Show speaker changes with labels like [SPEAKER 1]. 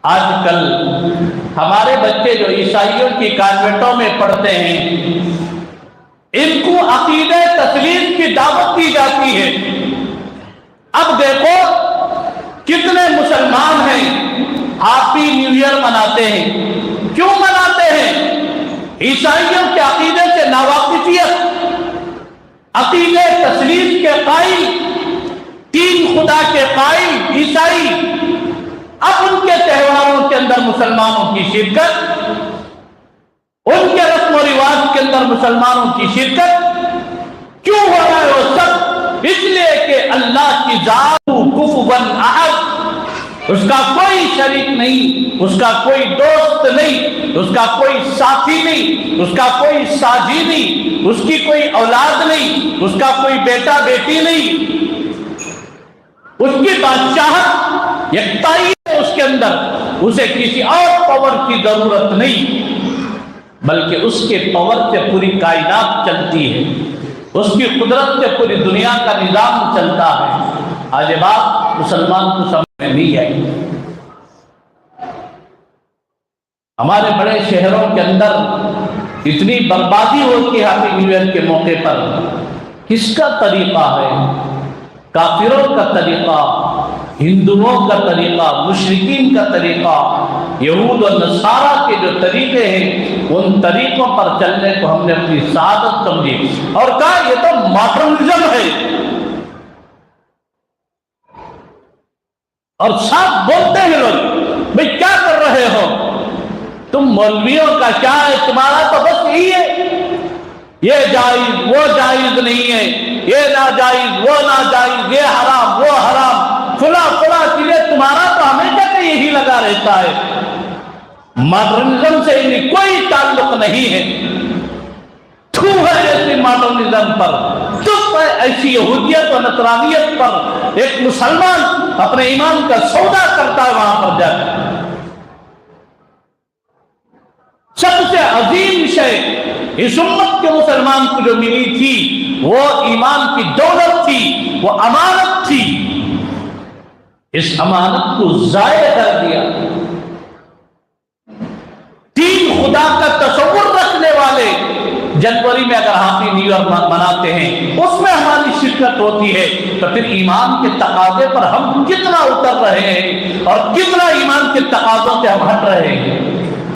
[SPEAKER 1] آج کل ہمارے بچے جو عیسائیوں کی کانوینٹوں میں پڑھتے ہیں، ان کو عقیدہ تثلیث کی دعوت دی جاتی ہے۔ اب دیکھو کتنے مسلمان ہیں ہیپی نیو ایئر مناتے ہیں۔ کیوں مناتے ہیں؟ عیسائیوں کے عقیدے سے ناواقفیت، عقیدہ تثلیث کے قائل، تین خدا کے قائل عیسائی، اب ان کے تہواروں کے اندر مسلمانوں کی شرکت، ان کے رسم و رواج کے اندر مسلمانوں کی شرکت کیوں ہو رہا ہے؟ وہ سب اس لیے کہ اللہ کی ذات کفوا احد، اس کا کوئی شریک نہیں، اس کا کوئی دوست نہیں، اس کا کوئی ساتھی نہیں، اس کا کوئی ساجی نہیں، اس کی کوئی اولاد نہیں، اس کا کوئی بیٹا بیٹی نہیں، اس کی بادشاہت یکتائی ہے اس کے اندر، اسے کسی اور پاور کی ضرورت نہیں، بلکہ اس کے پاور سے پوری کائنات چلتی ہے، اس کی قدرت سے پوری دنیا کا نظام چلتا ہے۔ آج یہ بات مسلمان کو سمجھ میں نہیں آئی۔ ہمارے بڑے شہروں کے اندر اتنی بربادی ہوتی ہے ہیپی نیو ایئر کے موقع پر، کس کا طریقہ ہے؟ کافروں کا طریقہ، ہندوؤں کا طریقہ، مشرکین کا طریقہ، یہود و نصارہ کے جو طریقے ہیں، ان طریقوں پر چلنے کو ہم نے اپنی سعادت سمجھی اور کہا یہ تو ماڈرنزم ہے، اور صاحب بولتے ہیں لوگ، بھئی کیا کر رہے ہو تم؟ مولویوں کا کیا ہے، تمہارا تو بس یہی ہے، یہ جائز وہ جائز نہیں ہے، یہ ناجائز وہ ناجائز، یہ حرام وہ حرام، فلاں چیزیں، تمہارا تو ہمیشہ سے یہی لگا رہتا ہے۔ ماڈرنزم سے انہیں کوئی تعلق نہیں ہے، تھو ہے ایسی ماڈرنزم پر، چپ ہے ایسی یہودیت و نصرانیت پر۔ ایک مسلمان اپنے ایمان کا سودا کرتا ہے وہاں پر جا کر۔ سب سے عظیم شے اس امت کے مسلمان کو جو ملی تھی وہ ایمان کی دولت تھی، وہ امانت تھی، اس امانت کو ضائع کر دیا۔ تین خدا کا تصور رکھنے والے جنوری میں اگر ہیپی نیو ایئر مناتے ہیں، اس میں ہماری شرکت ہوتی ہے، تو پھر ایمان کے تقاضے پر ہم کتنا اتر رہے ہیں اور کتنا ایمان کے تقاضوں سے ہم ہٹ رہے ہیں۔